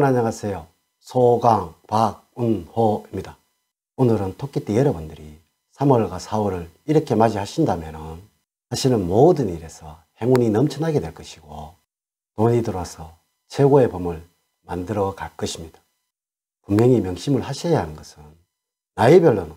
안녕하세요. 소강 박운호입니다. 오늘은 토끼띠 여러분들이 3월과 4월을 이렇게 맞이하신다면 하시는 모든 일에서 행운이 넘쳐나게 될 것이고 돈이 들어와서 최고의 봄을 만들어 갈 것입니다. 분명히 명심을 하셔야 하는 것은 나이별로는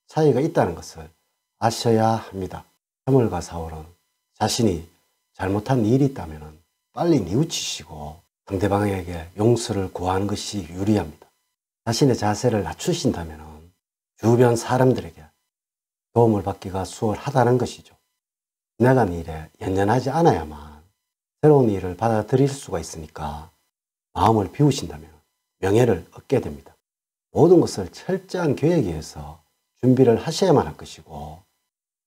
차이가 있다는 것을 아셔야 합니다. 3월과 4월은 자신이 잘못한 일이 있다면 빨리 뉘우치시고 상대방에게 용서를 구하는 것이 유리합니다. 자신의 자세를 낮추신다면 주변 사람들에게 도움을 받기가 수월하다는 것이죠. 지나간 일에 연연하지 않아야만 새로운 일을 받아들일 수가 있으니까 마음을 비우신다면 명예를 얻게 됩니다. 모든 것을 철저한 계획에 의해서 준비를 하셔야만 할 것이고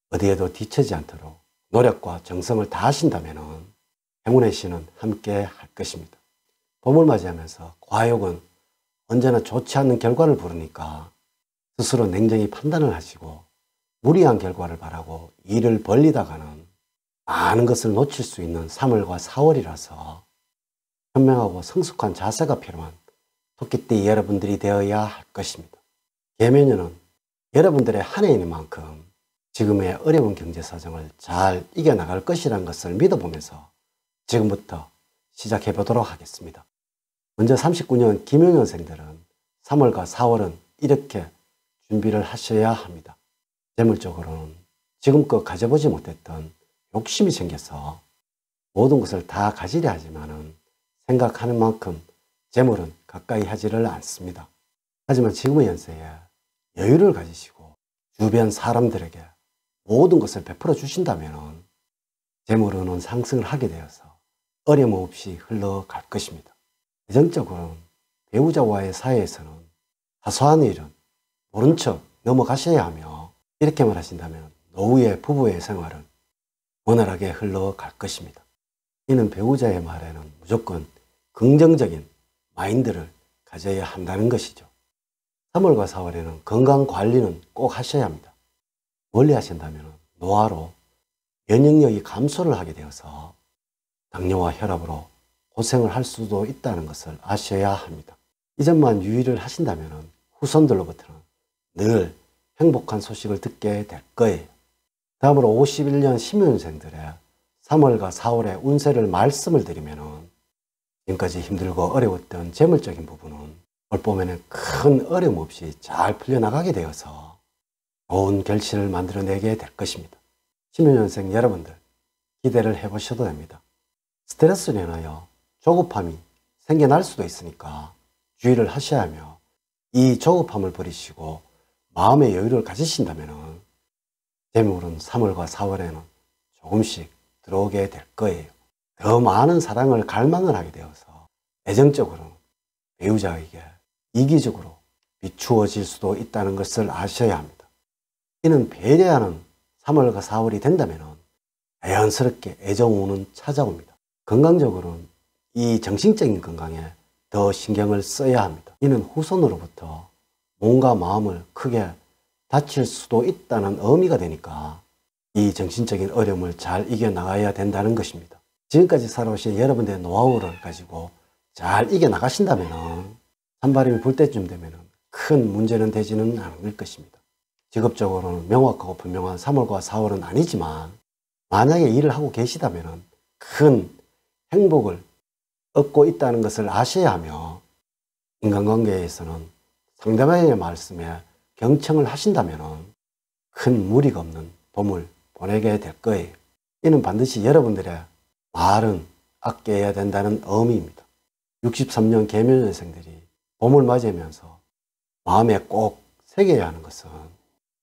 어디에도 뒤처지 않도록 노력과 정성을 다하신다면 행운의 신은 함께 할 것입니다. 봄을 맞이하면서 과욕은 언제나 좋지 않는 결과를 부르니까 스스로 냉정히 판단을 하시고 무리한 결과를 바라고 일을 벌리다가는 많은 것을 놓칠 수 있는 3월과 4월이라서 현명하고 성숙한 자세가 필요한 토끼띠 여러분들이 되어야 할 것입니다. 계면연은 여러분들의 한 해인 만큼 지금의 어려운 경제 사정을 잘 이겨나갈 것이라는 것을 믿어보면서 지금부터 시작해 보도록 하겠습니다. 먼저 39년 김용년생들은 3월과 4월은 이렇게 준비를 하셔야 합니다. 재물적으로는 지금껏 가져보지 못했던 욕심이 생겨서 모든 것을 다 가지려 하지만은 생각하는 만큼 재물은 가까이 하지를 않습니다. 하지만 지금의 연세에 여유를 가지시고 주변 사람들에게 모든 것을 베풀어 주신다면 재물은 상승을 하게 되어서 어려움 없이 흘러갈 것입니다. 재정적으로는 배우자와의 사이에서는 사소한 일은 모른 척 넘어가셔야 하며 이렇게만 하신다면 노후의 부부의 생활은 원활하게 흘러갈 것입니다. 이는 배우자의 말에는 무조건 긍정적인 마인드를 가져야 한다는 것이죠. 3월과 4월에는 건강관리는 꼭 하셔야 합니다. 멀리 하신다면 노화로 면역력이 감소를 하게 되어서 당뇨와 혈압으로 고생을 할 수도 있다는 것을 아셔야 합니다. 이 점만 유의를 하신다면 후손들로부터는 늘 행복한 소식을 듣게 될 거예요. 다음으로 51년 신묘년생들의 3월과 4월의 운세를 말씀을 드리면 지금까지 힘들고 어려웠던 재물적인 부분은 올 봄에는 큰 어려움 없이 잘 풀려나가게 되어서 좋은 결실을 만들어내게 될 것입니다. 신묘년생 여러분들 기대를 해보셔도 됩니다. 스트레스로 인하여 조급함이 생겨날 수도 있으니까 주의를 하셔야 하며 이 조급함을 버리시고 마음의 여유를 가지신다면 재물은 3월과 4월에는 조금씩 들어오게 될 거예요. 더 많은 사랑을 갈망을 하게 되어서 애정적으로 배우자에게 이기적으로 비추어질 수도 있다는 것을 아셔야 합니다. 이는 배려하는 3월과 4월이 된다면 자연스럽게 애정운은 찾아옵니다. 건강적으로는 이 정신적인 건강에 더 신경을 써야 합니다. 이는 후손으로부터 몸과 마음을 크게 다칠 수도 있다는 의미가 되니까 이 정신적인 어려움을 잘 이겨나가야 된다는 것입니다. 지금까지 살아오신 여러분들의 노하우를 가지고 잘 이겨나가신다면 찬바람이 불 때쯤 되면 큰 문제는 되지는 않을 것입니다. 직업적으로는 명확하고 분명한 3월과 4월은 아니지만 만약에 일을 하고 계시다면 큰 행복을 얻고 있다는 것을 아셔야 하며 인간관계에서는 상대방의 말씀에 경청을 하신다면 큰 무리가 없는 봄을 보내게 될 거예요. 이는 반드시 여러분들의 말은 아껴야 된다는 의미입니다. 63년 계묘년생들이 봄을 맞이하면서 마음에 꼭 새겨야 하는 것은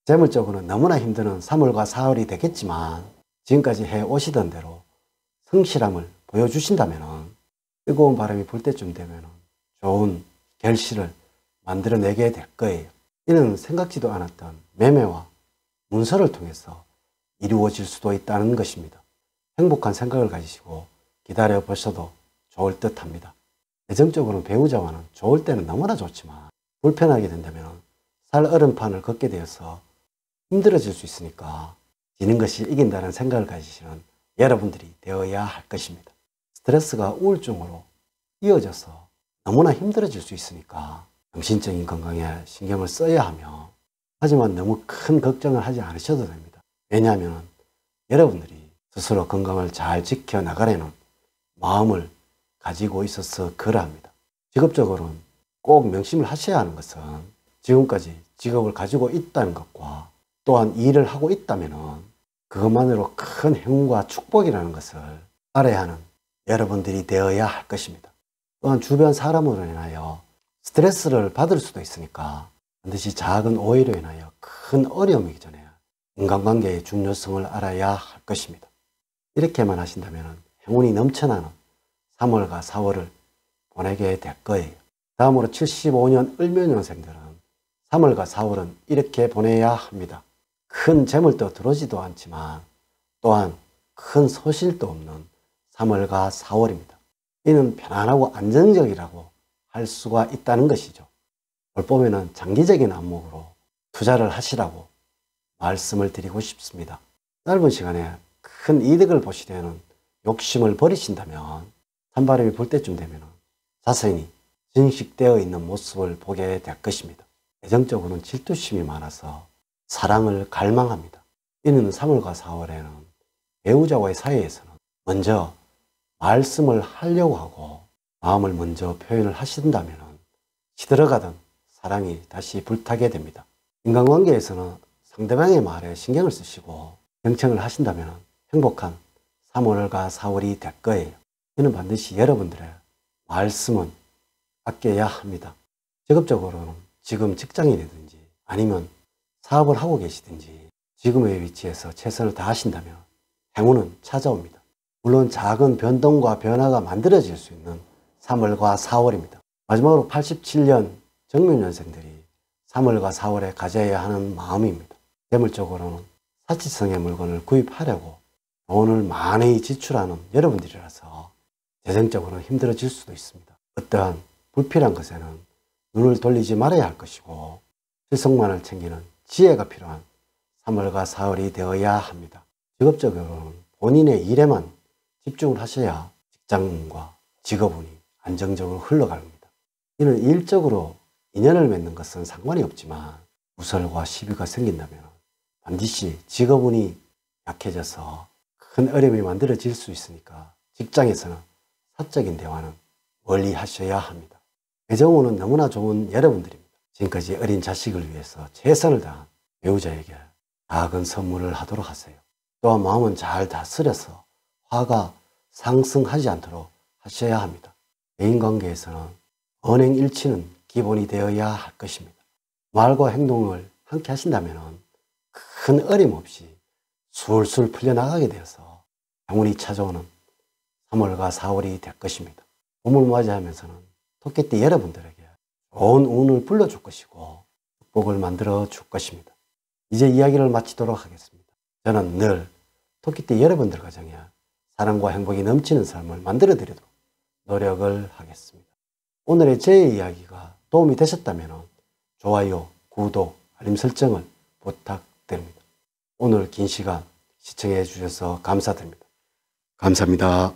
재물적으로는 너무나 힘드는 3월과 4월이 되겠지만 지금까지 해오시던 대로 성실함을 보여주신다면 뜨거운 바람이 불 때쯤 되면 좋은 결실을 만들어내게 될 거예요. 이는 생각지도 않았던 매매와 문서를 통해서 이루어질 수도 있다는 것입니다. 행복한 생각을 가지시고 기다려 보셔도 좋을 듯 합니다. 애정적으로는 배우자와는 좋을 때는 너무나 좋지만 불편하게 된다면 살 얼음판을 걷게 되어서 힘들어질 수 있으니까 지는 것이 이긴다는 생각을 가지시는 여러분들이 되어야 할 것입니다. 스트레스가 우울증으로 이어져서 너무나 힘들어질 수 있으니까 정신적인 건강에 신경을 써야 하며, 하지만 너무 큰 걱정을 하지 않으셔도 됩니다. 왜냐하면 여러분들이 스스로 건강을 잘 지켜나가려는 마음을 가지고 있어서 그러합니다. 직업적으로는 꼭 명심을 하셔야 하는 것은, 지금까지 직업을 가지고 있다는 것과 또한 일을 하고 있다면 그것만으로 큰 행운과 축복이라는 것을 알아야 하는 여러분들이 되어야 할 것입니다. 또한 주변 사람으로 인하여 스트레스를 받을 수도 있으니까 반드시 작은 오해로 인하여 큰 어려움이기 전에 인간관계의 중요성을 알아야 할 것입니다. 이렇게만 하신다면 행운이 넘쳐나는 3월과 4월을 보내게 될 거예요. 다음으로 75년 을묘년생들은 3월과 4월은 이렇게 보내야 합니다. 큰 재물도 들어오지도 않지만 또한 큰 소실도 없는 3월과 4월입니다. 이는 편안하고 안정적이라고 할 수가 있다는 것이죠. 올 봄에는 장기적인 안목으로 투자를 하시라고 말씀을 드리고 싶습니다. 짧은 시간에 큰 이득을 보시려는 욕심을 버리신다면 찬바람이 불 때쯤 되면 자신이 증식되어 있는 모습을 보게 될 것입니다. 애정적으로는 질투심이 많아서 사랑을 갈망합니다. 이는 3월과 4월에는 배우자와의 사이에서는 먼저 말씀을 하려고 하고 마음을 먼저 표현을 하신다면 시들어가던 사랑이 다시 불타게 됩니다. 인간관계에서는 상대방의 말에 신경을 쓰시고 경청을 하신다면 행복한 3월과 4월이 될 거예요. 이는 반드시 여러분들의 말씀은 아껴야 합니다. 직업적으로는 지금 직장인이든지 아니면 사업을 하고 계시든지 지금의 위치에서 최선을 다하신다면 행운은 찾아옵니다. 물론 작은 변동과 변화가 만들어질 수 있는 3월과 4월입니다. 마지막으로 87년 정묘년생들이 3월과 4월에 가져야 하는 마음입니다. 재물적으로는 사치성의 물건을 구입하려고 돈을 많이 지출하는 여러분들이라서 재정적으로는 힘들어질 수도 있습니다. 어떠한 불필요한 것에는 눈을 돌리지 말아야 할 것이고 실속만을 챙기는 지혜가 필요한 3월과 4월이 되어야 합니다. 직업적으로는 본인의 일에만 집중을 하셔야 직장과 직업운이 안정적으로 흘러갑니다. 이는 일적으로 인연을 맺는 것은 상관이 없지만 우설과 시비가 생긴다면 반드시 직업운이 약해져서 큰 어려움이 만들어질 수 있으니까 직장에서는 사적인 대화는 멀리 하셔야 합니다. 애정운은 너무나 좋은 여러분들입니다. 지금까지 어린 자식을 위해서 최선을 다한 배우자에게 작은 선물을 하도록 하세요. 또한 마음은 잘 다스려서 화가 상승하지 않도록 하셔야 합니다. 대인관계에서는 언행일치는 기본이 되어야 할 것입니다. 말과 행동을 함께 하신다면 큰 어려움 없이 술술 풀려나가게 되어서 행운이 찾아오는 3월과 4월이 될 것입니다. 봄을 맞이하면서는 토끼띠 여러분들에게 좋은 운을 불러줄 것이고 축복을 만들어 줄 것입니다. 이제 이야기를 마치도록 하겠습니다. 저는 늘 토끼띠 여러분들 가정에 사랑과 행복이 넘치는 삶을 만들어 드리도록 노력을 하겠습니다. 오늘의 제 이야기가 도움이 되셨다면 좋아요, 구독, 알림 설정을 부탁드립니다. 오늘 긴 시간 시청해 주셔서 감사드립니다. 감사합니다.